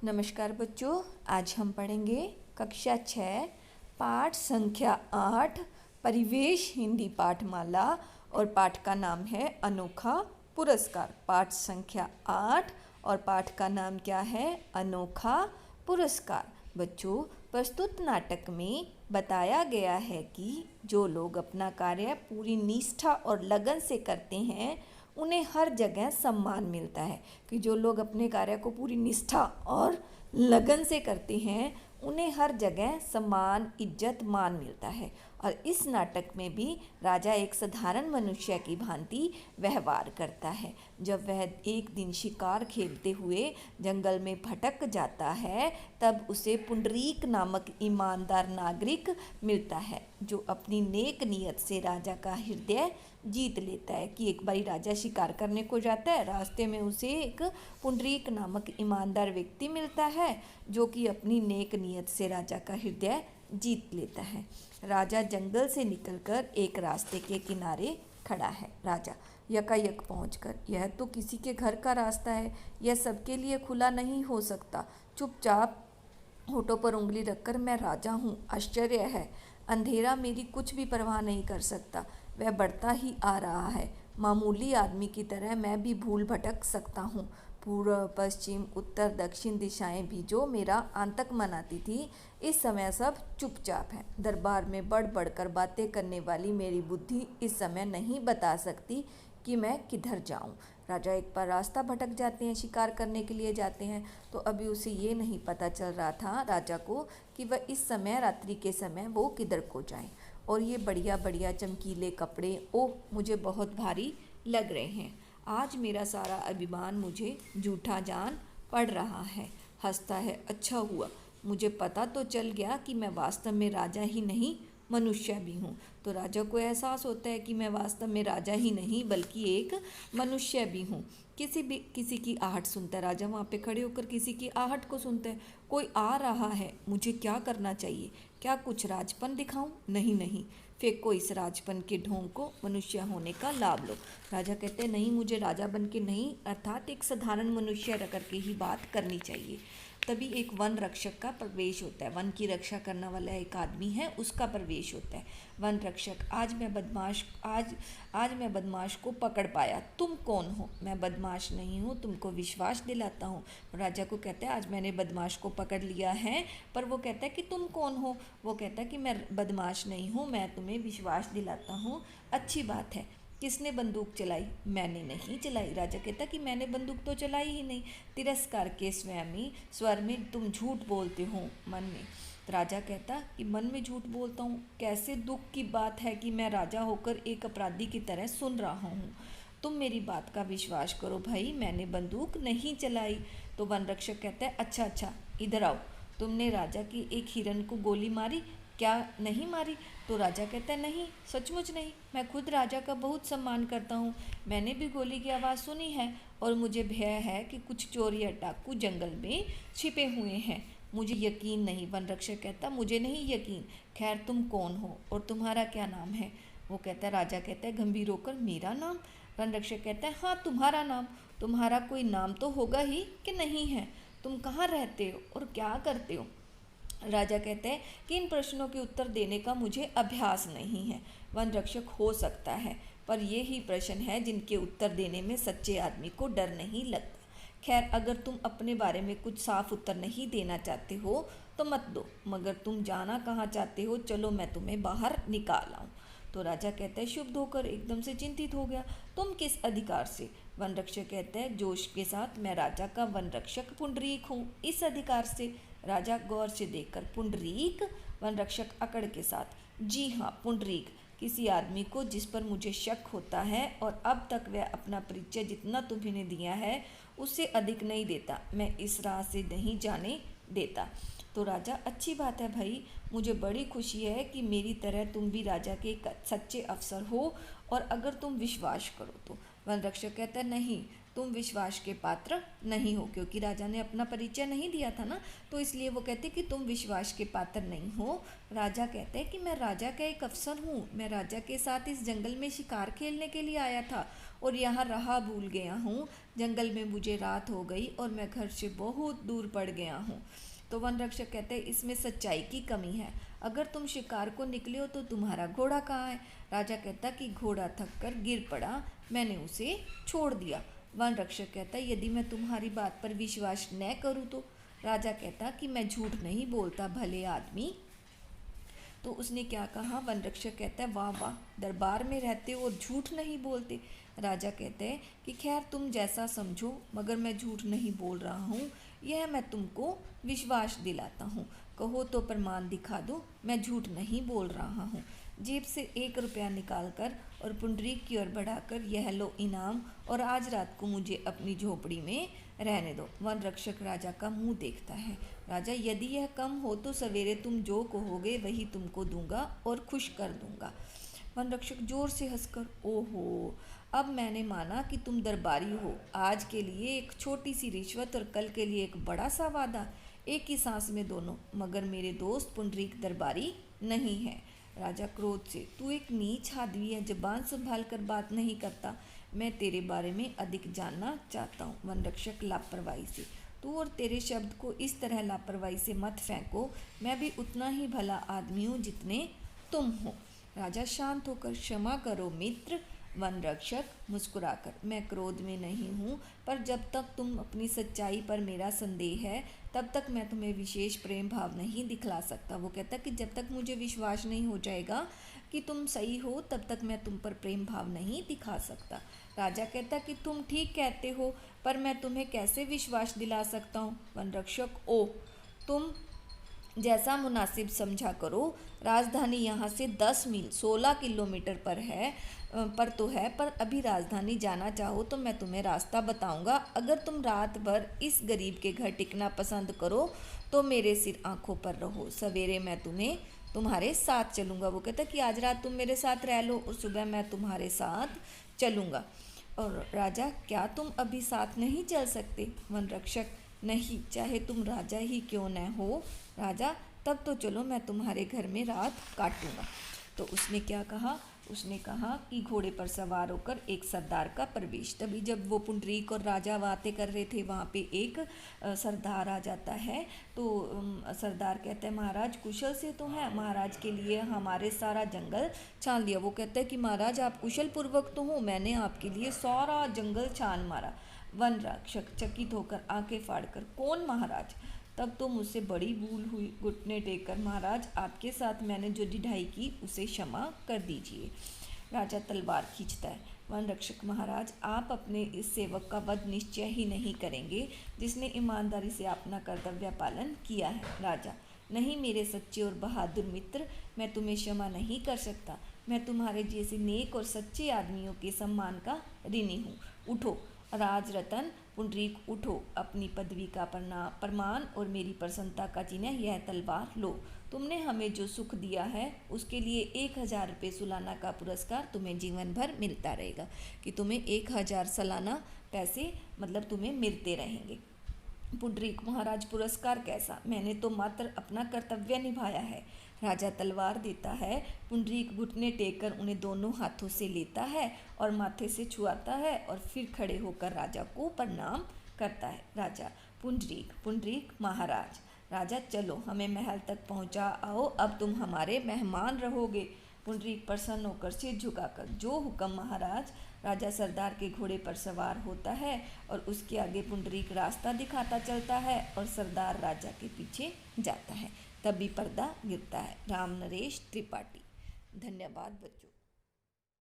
नमस्कार बच्चों, आज हम पढ़ेंगे कक्षा 6 पाठ संख्या 8 परिवेश हिंदी पाठमाला और पाठ का नाम है अनोखा पुरस्कार। पाठ संख्या 8 और पाठ का नाम क्या है? अनोखा पुरस्कार। बच्चों, प्रस्तुत नाटक में बताया गया है कि जो लोग अपना कार्य पूरी निष्ठा और लगन से करते हैं उन्हें हर जगह सम्मान मिलता है। कि जो लोग अपने कार्य को पूरी निष्ठा और लगन से करते हैं उन्हें हर जगह सम्मान, इज्जत, मान मिलता है। और इस नाटक में भी राजा एक साधारण मनुष्य की भांति व्यवहार करता है। जब वह एक दिन शिकार खेलते हुए जंगल में भटक जाता है तब उसे पुंडरीक नामक ईमानदार नागरिक मिलता है जो अपनी नेक नीयत से राजा का हृदय जीत लेता है। कि एक बारी राजा शिकार करने को जाता है, रास्ते में उसे एक पुंडरीक नामक ईमानदार व्यक्ति मिलता है जो कि अपनी नेक नीयत से राजा का हृदय जीत लेता है। राजा जंगल से निकलकर एक रास्ते के किनारे खड़ा है। राजा यकायक पहुंचकर, यह तो किसी के घर का रास्ता है, यह सबके लिए खुला नहीं हो सकता। चुपचाप होठों पर उंगली रखकर, मैं राजा हूँ, आश्चर्य है, अंधेरा मेरी कुछ भी परवाह नहीं कर सकता, वह बढ़ता ही आ रहा है। मामूली आदमी की तरह मैं भी भूल भटक सकता हूँ। पूर्व, पश्चिम, उत्तर, दक्षिण दिशाएं भी जो मेरा आतंक मनाती थी, इस समय सब चुपचाप है। दरबार में बढ़ बढ़कर बातें करने वाली मेरी बुद्धि इस समय नहीं बता सकती कि मैं किधर जाऊं। राजा एक बार रास्ता भटक जाते हैं, शिकार करने के लिए जाते हैं, तो अभी उसे ये नहीं पता चल रहा था राजा को कि वह इस समय, रात्रि के समय, वो किधर को जाएं। और ये बढ़िया बढ़िया चमकीले कपड़े, ओह मुझे बहुत भारी लग रहे हैं। आज मेरा सारा अभिमान मुझे झूठा जान पड़ रहा है। हंसता है, अच्छा हुआ, मुझे पता तो चल गया कि मैं वास्तव में राजा ही नहीं, मनुष्य भी हूँ। तो राजा को एहसास होता है कि मैं वास्तव में राजा ही नहीं बल्कि एक मनुष्य भी हूँ। किसी की आहट सुनता है। राजा वहाँ पे खड़े होकर किसी की आहट को सुनता है। कोई आ रहा है, मुझे क्या करना चाहिए? क्या कुछ राजपन दिखाऊं? नहीं नहीं, फेंको इस राजपन के ढोंग को, मनुष्य होने का लाभ लो। राजा कहते हैं, नहीं, मुझे राजा बन के नहीं, अर्थात एक साधारण मनुष्य रह करके ही बात करनी चाहिए। तभी एक वन रक्षक का प्रवेश होता है। वन की रक्षा करने वाला एक आदमी है, उसका प्रवेश होता है। वन रक्षक, आज मैं बदमाश को पकड़ पाया। तुम कौन हो? मैं बदमाश नहीं हूँ, तुमको विश्वास दिलाता हूँ। राजा को कहता है, आज मैंने बदमाश को पकड़ लिया है। पर वो कहता है कि तुम कौन हो? वो कहता है कि मैं बदमाश नहीं हूँ, मैं तुम्हें विश्वास दिलाता हूँ। अच्छी बात है, किसने बंदूक चलाई? मैंने नहीं चलाई। राजा कहता कि मैंने बंदूक तो चलाई ही नहीं। तिरस्कार के स्वर में, तुम झूठ बोलते हो मन में। राजा कहता कि मन में झूठ बोलता हूँ? कैसे दुख की बात है कि मैं राजा होकर एक अपराधी की तरह सुन रहा हूँ। तुम मेरी बात का विश्वास करो भाई, मैंने बंदूक नहीं चलाई। तो वन रक्षक कहता है, अच्छा अच्छा, इधर आओ, तुमने राजा की एक हिरन को गोली मारी क्या? नहीं मारी। तो राजा कहता है, नहीं, सचमुच नहीं, मैं खुद राजा का बहुत सम्मान करता हूँ, मैंने भी गोली की आवाज़ सुनी है और मुझे भय है कि कुछ चोर या डाकू जंगल में छिपे हुए हैं, मुझे यकीन नहीं। वन रक्षक कहता, मुझे नहीं यकीन, खैर तुम कौन हो और तुम्हारा क्या नाम है? वो कहता है, राजा कहता है गंभीर होकर, मेरा नाम? वन रक्षक कहता है, हाँ तुम्हारा नाम। तुम्हारा कोई नाम तो होगा ही कि नहीं है? तुम कहाँ रहते हो और क्या करते हो? राजा कहते हैं कि इन प्रश्नों के उत्तर देने का मुझे अभ्यास नहीं है। वन रक्षक, हो सकता है, पर ये ही प्रश्न है जिनके उत्तर देने में सच्चे आदमी को डर नहीं लगता। खैर, अगर तुम अपने बारे में कुछ साफ उत्तर नहीं देना चाहते हो तो मत दो, मगर तुम जाना कहाँ चाहते हो, चलो मैं तुम्हें बाहर निकाल आऊँ। तो राजा कहता है, शुभ होकर एकदम से चिंतित हो गया, तुम किस अधिकार से? वन रक्षक कहता है जोश के साथ, मैं राजा का वन रक्षक पुंडरीक हूँ, इस अधिकार से। राजा गौर से देखकर, पुंडरीक? वन रक्षक अकड़ के साथ, जी हाँ पुंडरीक, किसी आदमी को जिस पर मुझे शक होता है और अब तक वह अपना परिचय जितना तुम्हें दिया है उससे अधिक नहीं देता, मैं इस राह से नहीं जाने देता। तो राजा, अच्छी बात है भाई, मुझे बड़ी खुशी है कि मेरी तरह तुम भी राजा के सच्चे अफसर हो और अगर तुम विश्वास करो तो। वन रक्षक कहता है, नहीं, तुम विश्वास के पात्र नहीं हो, क्योंकि राजा ने अपना परिचय नहीं दिया था ना, तो इसलिए वो कहते कि तुम विश्वास के पात्र नहीं हो। राजा कहते हैं कि मैं राजा का एक अफसर हूँ, मैं राजा के साथ इस जंगल में शिकार खेलने के लिए आया था और यहाँ राह भूल गया हूँ। जंगल में मुझे रात हो गई और मैं घर से बहुत दूर पड़ गया हूँ। तो वन रक्षक कहते हैं इसमें सच्चाई की कमी है, अगर तुम शिकार को निकले हो तो तुम्हारा घोड़ा कहाँ है। राजा कहता कि घोड़ा थक कर गिर पड़ा, मैंने उसे छोड़ दिया। वन रक्षक कहता यदि मैं तुम्हारी बात पर विश्वास न करूँ तो। राजा कहता कि मैं झूठ नहीं बोलता भले आदमी। तो उसने क्या कहा, वन रक्षक कहता है वाह वाह, दरबार में रहते हो और झूठ नहीं बोलते। राजा कहते हैं कि खैर तुम जैसा समझो, मगर मैं झूठ नहीं बोल रहा हूँ, यह मैं तुमको विश्वास दिलाता हूँ। कहो तो प्रमाण दिखा दो, मैं झूठ नहीं बोल रहा हूँ। जेब से 1 रुपया निकालकर और पुंडरीक की ओर बढ़ाकर, यह लो इनाम, और आज रात को मुझे अपनी झोपड़ी में रहने दो। वन रक्षक राजा का मुंह देखता है। राजा यदि यह कम हो तो सवेरे तुम जो कहोगे वही तुमको दूंगा और खुश कर दूंगा। वन रक्षक जोर से हंसकर, ओहो, अब मैंने माना कि तुम दरबारी हो। आज के लिए एक छोटी सी रिश्वत और कल के लिए एक बड़ा सा वादा, एक ही सांस में दोनों। मगर मेरे दोस्त पुंडरीक दरबारी नहीं है। राजा क्रोध से, तू एक नीच आदमी है, जुबान संभाल कर बात नहीं करता, मैं तेरे बारे में अधिक जानना चाहता हूँ। वन रक्षक लापरवाही से, तू और तेरे शब्द को इस तरह लापरवाही से मत फेंको, मैं भी उतना ही भला आदमी हूँ जितने तुम हो। राजा शांत होकर, क्षमा करो मित्र। वन रक्षक मुस्कुराकर, मैं क्रोध में नहीं हूँ, पर जब तक तुम अपनी सच्चाई पर मेरा संदेह है तब तक मैं तुम्हें विशेष प्रेम भाव नहीं दिखला सकता। वो कहता कि जब तक मुझे विश्वास नहीं हो जाएगा कि तुम सही हो तब तक मैं तुम पर प्रेम भाव नहीं दिखा सकता। राजा कहता कि तुम ठीक कहते हो, पर मैं तुम्हें कैसे विश्वास दिला सकता हूँ। वन रक्षक, ओ, तुम जैसा मुनासिब समझा करो। राजधानी यहाँ से 10 मील 16 किलोमीटर पर है, पर अभी राजधानी जाना चाहो तो मैं तुम्हें रास्ता बताऊंगा। अगर तुम रात भर इस गरीब के घर टिकना पसंद करो तो मेरे सिर आंखों पर रहो, सवेरे मैं तुम्हारे साथ चलूँगा। वो कहता कि आज रात तुम मेरे साथ रह लो और सुबह मैं तुम्हारे साथ चलूँगा। और राजा, क्या तुम अभी साथ नहीं चल सकते। वन रक्षक, नहीं, चाहे तुम राजा ही क्यों न हो। राजा, तब तो चलो, मैं तुम्हारे घर में रात काटूंगा। तो उसने क्या कहा, उसने कहा कि घोड़े पर सवार होकर एक सरदार का प्रवेश। तभी जब वो पुंडरीक और राजा बातें कर रहे थे वहाँ पे एक सरदार आ जाता है। तो सरदार कहते हैं महाराज कुशल से तो हैं, महाराज के लिए हमारे सारा जंगल छान लिया। वो कहते हैं कि महाराज आप कुशल पूर्वक तो हो, मैंने आपके लिए सारा जंगल छान मारा। वन रक्षक चकित होकर आंखें फाड़कर, कौन महाराज, तब तो मुझसे बड़ी भूल हुई, घुटने टेककर महाराज आपके साथ मैंने जो ढिठाई की उसे क्षमा कर दीजिए। राजा तलवार खींचता है। वन रक्षक, महाराज आप अपने इस सेवक का वध निश्चय ही नहीं करेंगे जिसने ईमानदारी से अपना कर्तव्य पालन किया है। राजा, नहीं मेरे सच्चे और बहादुर मित्र, मैं तुम्हें क्षमा नहीं कर सकता, मैं तुम्हारे जैसे नेक और सच्चे आदमियों के सम्मान का ऋणी हूँ। उठो राज रतन पुंडरीक, उठो, अपनी पदवी का प्रमाण और मेरी प्रसन्नता का चिन्ह यह तलवार लो। तुमने हमें जो सुख दिया है उसके लिए 1000 रुपये सालाना का पुरस्कार तुम्हें जीवन भर मिलता रहेगा, कि तुम्हें 1000 सालाना पैसे मतलब तुम्हें मिलते रहेंगे। पुंडरीक, महाराज पुरस्कार कैसा, मैंने तो मात्र अपना कर्तव्य निभाया है। राजा तलवार देता है। पुंडरीक घुटने टेक कर उन्हें दोनों हाथों से लेता है और माथे से छुआता है और फिर खड़े होकर राजा को प्रणाम करता है। राजा, पुंडरीक, पुंडरीक महाराज। राजा, चलो हमें महल तक पहुंचा आओ, अब तुम हमारे मेहमान रहोगे। पुंडरीक प्रसन्न होकर सिर झुकाकर, जो हुक्म महाराज। राजा सरदार के घोड़े पर सवार होता है और उसके आगे पुंडरीक रास्ता दिखाता चलता है और सरदार राजा के पीछे जाता है। तभी पर्दा गिरता है। राम नरेश त्रिपाठी। धन्यवाद बच्चों।